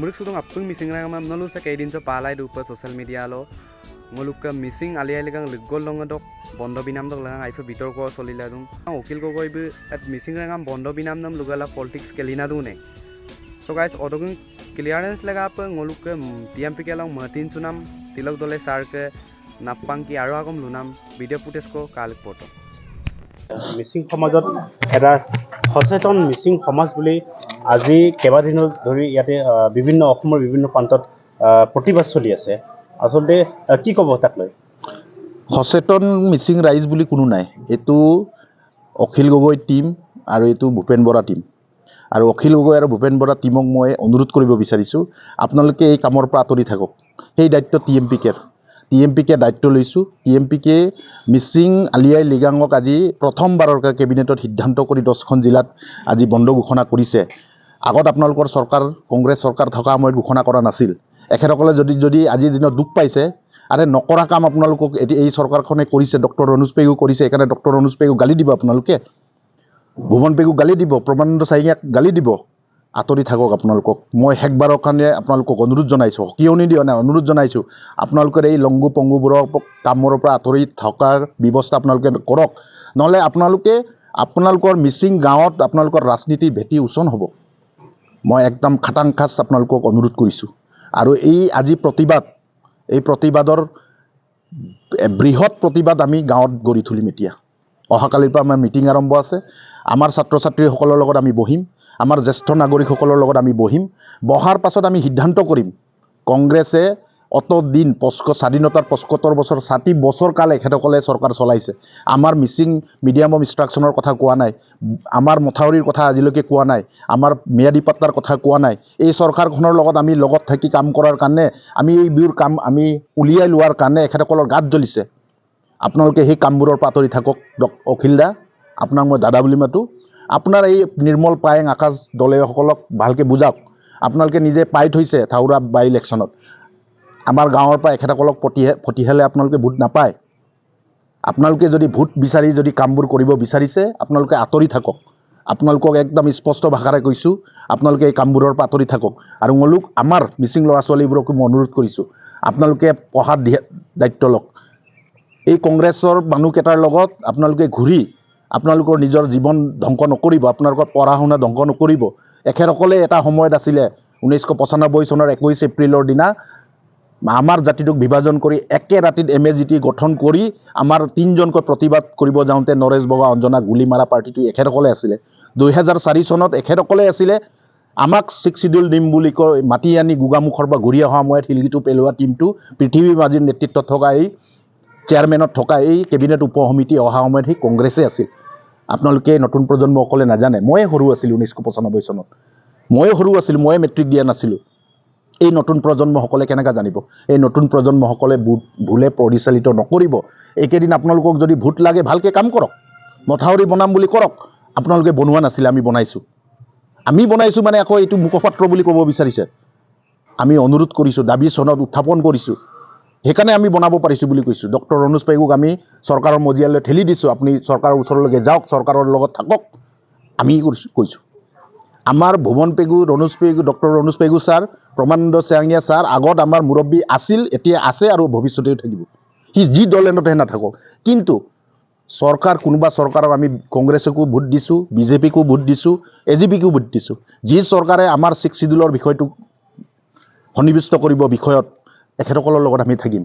Murid sudung apung missing rang mam nolu sa kaidin so palai dupa social media lo ngoluk ka missing alia legang legol long dok bondo binam dok lang aifa bitor ko solila dung okil ko goi bu at missing rang am bondo binam nam lugala politics kelina du ne. So guys odogung clearance lega apa ngoluk ka TMP ke long Martin Sunam tilok dole sar ke napang ki aro agom lunam video footage ko kalik poto. Mising সমাজত এটা সচেতন মিচিং সমাজ বুলি আজি কেইবাদিন ধৰি ইয়াতে বিভিন্ন অসমৰ বিভিন্ন প্ৰান্তত প্ৰতিবাদ চলি আছে আসলতে কি ক'ব তাক লৈ সচেতন মিচিং ৰাইজ বুলি কোনো নাই এটো অখিল গগৈ টিম আৰু এটো ভূপেন বৰা টিম আৰু অখিল গগৈ আৰু ভূপেন বৰা টিমক মই অনুৰোধ কৰিব বিচাৰিছো আপোনালোকে এই কামৰ পৰা আঁতৰি থাকক সেই দায়িত্ব টিএমপিকে দায়িত্ব লৈছো টিএমপিকে মিচিং আলিয়াই লিগাঙক আজি প্ৰথমবাৰৰ কেবিনেটত সিদ্ধান্ত কৰি 10খন জিলাত আজি বন্ধ ঘোষণা কৰিছে আগত আপোনালোকৰ চৰকাৰ কংগ্ৰেছ চৰকাৰ থকা সময়ত ঘোষণা কৰা নাছিল এখেতসকলে যদি আজিৰ দিনত দুখ পাইছে আৰে নকৰা কাম আপোনালোকক এই চৰকাৰখনে কৰিছে ডক্টৰ অনুজ পেগু কৰিছে এখানে ডক্টৰ অনুজ পেগু গালি দিব আপোনালোকে ভুৱন পেগু গালি দিব প্ৰমানন্দ সাইঙাক গালি দিব আঁতৰি থাকক আপোনালোকক মই হেকবাৰৰ কাৰণে আপোনালোকক অনুৰোধ জনাইছো কিয়নি দিয়া নাই অনুৰোধ জনাইছো আপোনালোকৰ এই লংগু পংগুবোৰৰ কামৰ পৰা আঁতৰি থকাৰ ব্যৱস্থা আপোনালোকে কৰক নহলে আপোনালোকৰ মিচিং গাঁৱত আপোনালোকৰ ৰাজনীতিৰ ভেটি উচন হ'ব মই একদম খাটাংখাস আপোনালোকক অনুৰোধ কৰিছো আৰু এই আজি এই প্ৰতিবাদৰ বৃহৎ প্ৰতিবাদ আমি গাঁৱত গঢ়ি তুলিম এতিয়া অহাকালিৰ পৰা আমাৰ মিটিং আৰম্ভ আছে আমাৰ ছাত্ৰ ছাত্ৰীসকলৰ লগত আমি বহিম আমাৰ জ্যেষ্ঠ নাগৰিকসকলৰ লগত আমি বহিম বহাৰ পাছত আমি সিদ্ধান্ত কৰিম কংগ্ৰেছে অত দিন স্বাধীনতাৰ 75 বছৰ 60 বছৰ কাল এখেতসকলে চৰকাৰ চলাইছে আমাৰ মিচিং মিডিয়াম অফ ইনষ্ট্ৰাকচনৰ কথা কোৱা নাই আমাৰ মথাউৰিৰ কথা আজিলৈকে কোৱা নাই আমাৰ মিয়াদি পাট্টাৰ কথা কোৱা নাই এই চৰকাৰখনৰ লগত আমি লগত থাকি কাম কৰাৰ কাৰণে আমি এই বিউৰ কাম আমি উলিয়াই লোৱাৰ কাৰণে এখেতসকলৰ গাত জ্বলিছে আপোনালোকে সেই কামবোৰৰ পৰা আঁতৰি থাকক অখিলদা আপোনাক মই দাদা বুলি মাতো আপোনাৰ এই নিৰ্মল পায়েং আকাশ দলেসকলক ভালকে বুজাওক আপোনালোকে নিজে পাই থৈছে থাউৰা বাই ইলেকশ্যনত আমাৰ গাঁৱৰ পৰা এখেতসকলক ফটিহালে আপোনালোকে ভোট নাপায় আপোনালোকে যদি ভোট বিচাৰি যদি কামবোৰ কৰিব বিচাৰিছে আপোনালোকে আঁতৰি থাকক আপোনালোকক একদম স্পষ্ট ভাষাৰে কৈছো আপোনালোকে এই কামবোৰৰ পৰা আঁতৰি থাকক আৰু মলুক আমাৰ মিচিং ল'ৰা ছোৱালীবোৰক মই অনুৰোধ কৰিছো আপোনালোকে পঢ়াত দায়িত্ব লওক এই কংগ্ৰেছৰ মানুহকেইটাৰ লগত আপোনালোকে ঘূৰি আপোনালোকৰ নিজৰ জীৱন ধ্বংস নকৰিব আপোনালোকৰ পঢ়া শুনা ধ্বংস নকৰিব এখেতসকলে এটা সময়ত আছিলে 1995 চনৰ 21 এপ্ৰিলৰ দিনা আমাৰ জাতিটোক বিভাজন কৰি একে ৰাতিত এমএজিটি গঠন কৰি আমাৰ তিনজনকৈ প্ৰতিবাদ কৰিব যাওঁতে নৰেশ বগা অঞ্জনা গুলি মাৰা পাৰ্টিটো এখেতসকলে আছিলে 2004 চনত এখেতসকলে আছিলে আমাক 6 শিডিউল দিম বুলি কৈ মাটি আনি গুগামুখৰ পৰা ঘূৰি অহা সময়ত হিলগিটো পেলোৱা টিমটো পৃথিৱী মাজিৰ নেতৃত্বত থকা এই চেয়াৰমেনত থকা এই কেবিনেট উপসমিতি অহা সময়ত সেই কংগ্ৰেছে আছিল আপোনালোকে নতুন প্ৰজন্মসকলে নাজানে মই সৰু আছিলোঁ 1995 চনত মই সৰু আছিলোঁ মই মেট্ৰিক দিয়া নাছিলোঁ এই নতুন প্ৰজন্মসকলে কেনেকৈ জানিব এই নতুন প্ৰজন্মসকলে ভুলে পৰিচালিত নকৰিব একেদিন আপোনালোকক যদি ভোট লাগে ভালকে কাম কৰক মথাউৰি বনাম বুলি কৰক আপোনালোকে বনোৱা নাছিল আমি বনাইছো মানে আকৌ এইটো মুখপাত্ৰ বুলি ক'ব বিচাৰিছে আমি অনুৰোধ কৰিছো দাবী চনত উত্থাপন কৰিছো সেইকাৰণে আমি বনাব পাৰিছো বুলি কৈছো ডক্টৰ অনুজ পেগুক আমি চৰকাৰৰ মজিয়ালৈ ঠেলি দিছো আপুনি চৰকাৰৰ ওচৰলৈকে যাওক চৰকাৰৰ লগত থাকক আমি কৈছো আমাৰ Bhuban Pegu doctor Anuj Pegu sir Pramananda Saikia sir আগত আমাৰ মুৰব্বী আছিল এতিয়া আছে আৰু ভৱিষ্যতেও থাকিব সি যি দলেনতে নাথাকক কিন্তু চৰকাৰ কোনোবা চৰকাৰক আমি কংগ্ৰেছকো ভোট দিছো বিজেপিকো ভোট দিছো এজিপিকো ভোট দিছো যি চৰকাৰে আমাৰ 6 শিডিউলৰ বিষয়টো সন্নিৱিষ্ট কৰিব বিষয়ত এখেতসকলৰ লগত আমি থাকিম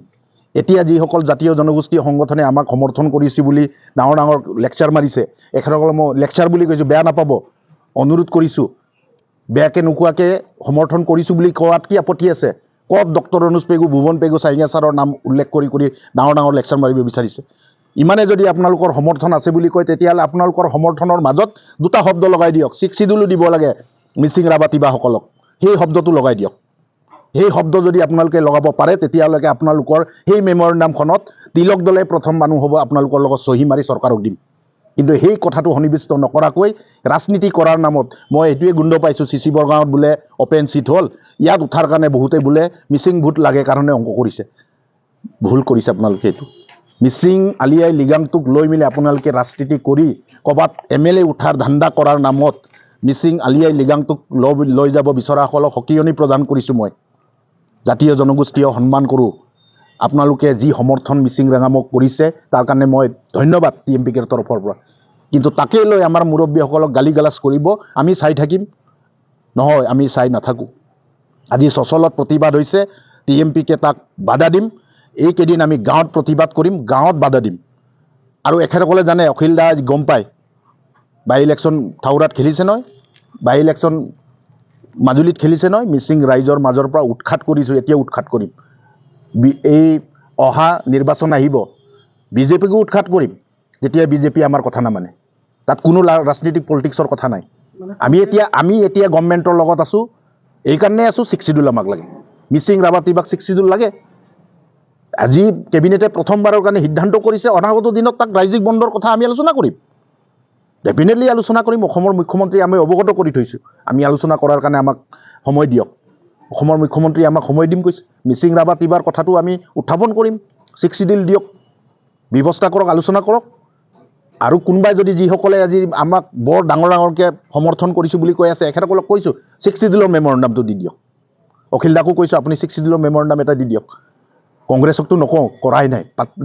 এতিয়া যিসকল জাতীয় জনগোষ্ঠী সংগঠনে আমাক সমৰ্থন কৰিছে বুলি ডাঙৰ লেকচাৰ মাৰিছে এখেতসকলক মই লেকচাৰ বুলি কৈছো বেয়া নাপাব অনুৰোধ কৰিছো বেয়াকে নোকোৱাকে সমৰ্থন কৰিছো বুলি কোৱাত কি আপত্তি আছে কত ডক্টৰ অনুজ পেগু ভুৱন পেগু সাইঙিয়া ছাৰৰ নাম উল্লেখ কৰি ডাঙৰ লেকচাৰ মাৰিব বিচাৰিছে ইমানে যদি আপোনালোকৰ সমৰ্থন আছে বুলি কয় তেতিয়াহ'লে আপোনালোকৰ সমৰ্থনৰ মাজত দুটা শব্দ লগাই দিয়ক 6 শিডিউলো দিব লাগে মিচিং ৰাভাতিবাসকলক সেই শব্দটো লগাই দিয়ক সেই শব্দ যদি আপোনালোকে লগাব পাৰে তেতিয়ালৈকে আপোনালোকৰ সেই মেমৰেণ্ডামখনত তিলক দলে প্ৰথম মানুহ হ'ব আপোনালোকৰ লগত সহি মাৰি চৰকাৰক দিম কিন্তু সেই কথাটো সন্নিৱিষ্ট নকৰাকৈ ৰাজনীতি কৰাৰ নামত মই এটোৱে গুণ্ড পাইছো সিসি বৰগাঁৱত বোলে ওপেন সিট হল ইয়াত উঠাৰ কাৰণে বহুতে বোলে মিচিং ভোট লাগে কাৰণে অংক কৰিছে ভুল কৰিছে আপোনালোকে এইটো মিচিং আলিয়াই লিগাংটোক লৈ মিলে আপোনালোকে ৰাজনীতি কৰি কবাত এমএলএ উঠাৰ ধান্দা কৰাৰ নামত মিচিং আলি আই লৃগাংটোক লৈ যাব বিচৰাসকলক সকিয়নি প্ৰদান কৰিছোঁ মই জাতীয় জনগোষ্ঠীয় সন্মান কৰোঁ আপোনালোকে যি সমৰ্থন মিচিং ৰেঙামক কৰিছে তাৰ কাৰণে মই ধন্যবাদ TMPKৰ তৰফৰ পৰা কিন্তু তাকে লৈ আমাৰ মুৰব্বীসকলক গালি গালাজ কৰিব আমি চাই থাকিম নহয় আমি চাই নাথাকোঁ আজি চচলত প্ৰতিবাদ হৈছে TMPK তাক বাধা দিম এইকেইদিন আমি গাঁৱত প্ৰতিবাদ কৰিম গাঁৱত বাধা দিম আৰু এখেতসকলে জানে অখিল দা গম পায় বাই ইলেকশ্যন থাউৰাত খেলিছে নহয় বাই ইলেকশ্যন মাজুলীত খেলিছে নহয় মিচিং ৰাইজৰ মাজৰ পৰা উৎখাত কৰিছোঁ এতিয়া উৎখাত কৰিম এই অহা নিৰ্বাচন আহিব বিজেপিকো উৎখাত কৰিম যেতিয়া বিজেপি আমাৰ কথা নামানে তাত কোনো ৰাজনীতিক পলিটিক্সৰ কথা নাই আমি এতিয়া গভৰ্ণমেণ্টৰ লগত আছোঁ এইকাৰণে আছোঁ 6 শিডিউল আমাক লাগে মিচিং ৰাভা তিৱাক 6 শিডিউল লাগে আজি কেবিনেটে প্ৰথমবাৰৰ কাৰণে সিদ্ধান্ত কৰিছে অনাগত দিনত তাক ৰাজ্যিক বন্দৰ কথা আমি আলোচনা কৰিম ডেফিনেটলি আলোচনা কৰিম অসমৰ মুখ্যমন্ত্ৰী আমি অৱগত কৰি থৈছোঁ আমি আলোচনা কৰাৰ কাৰণে আমাক সময় দিয়ক অসমৰ মুখ্যমন্ত্ৰী আমাক সময় দিম কৈছে মিচিং ৰাভা তিৱাৰ কথাটো আমি উত্থাপন কৰিম 6 শিডিউল দিয়ক ব্যৱস্থা কৰক আলোচনা কৰক আৰু কোনোবাই যদি যিসকলে আজি আমাক বৰ ডাঙৰকৈ সমৰ্থন কৰিছোঁ বুলি কৈ আছে এখেতসকলক কৈছোঁ 6 শিডিউলৰ মেমৰেণ্ডামটো দি দিয়ক অখিল দাকো কৈছোঁ আপুনি 6 শিডিউলৰ মেমৰেণ্ডাম এটা দি দিয়ক কংগ্ৰেছকতো নকওঁ কৰাই নাই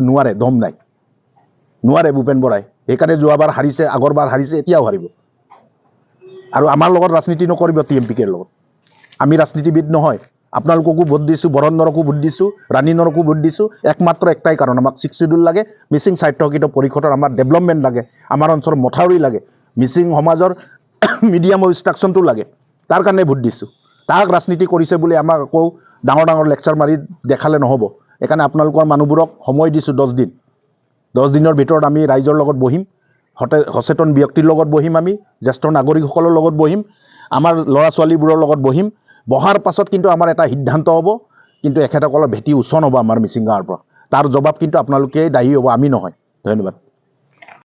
নোৱাৰে দম নাই নোৱাৰে ভূপেন বৰাই সেইকাৰণে যোৱাবাৰ হাৰিছে আগৰবাৰ হাৰিছে এতিয়াও হাৰিব আৰু আমাৰ লগত ৰাজনীতি নকৰিব TMPKৰ লগত আমি ৰাজনীতিবিদ নহয় আপোনালোককো ভোট দিছোঁ বৰন্দৰকো ভোট দিছোঁ ৰাণীনৰকো ভোট দিছোঁ একমাত্ৰ একটাই কাৰণ আমাক 6 শিডিউল লাগে মিচিং স্বায়ত্তশাসিত পৰিষদৰ আমাৰ ডেভেলপমেণ্ট লাগে আমাৰ অঞ্চলৰ মথাউৰি লাগে মিচিং সমাজৰ মিডিয়াম অফ ইনষ্ট্ৰাকশ্যনটো লাগে তাৰ কাৰণে ভোট দিছোঁ তাক ৰাজনীতি কৰিছে বুলি আমাক আকৌ ডাঙৰ লেকচাৰ মাৰি দেখালে নহ'ব সেইকাৰণে আপোনালোকৰ মানুহবোৰক সময় দিছোঁ 10 দিন 10 দিনৰ ভিতৰত আমি ৰাইজৰ লগত বহিম সচেতন ব্যক্তিৰ লগত বহিম আমি জ্যেষ্ঠ নাগৰিকসকলৰ লগত বহিম আমাৰ ল'ৰা ছোৱালীবোৰৰ লগত বহিম বহাৰ পাছত কিন্তু আমাৰ এটা সিদ্ধান্ত হ'ব কিন্তু এখেতসকলৰ ভেটি উচন হ'ব আমাৰ মিচিং গাঁৱৰ পৰা তাৰ জবাব কিন্তু আপোনালোকে দায়ী হ'ব আমি নহয় ধন্যবাদ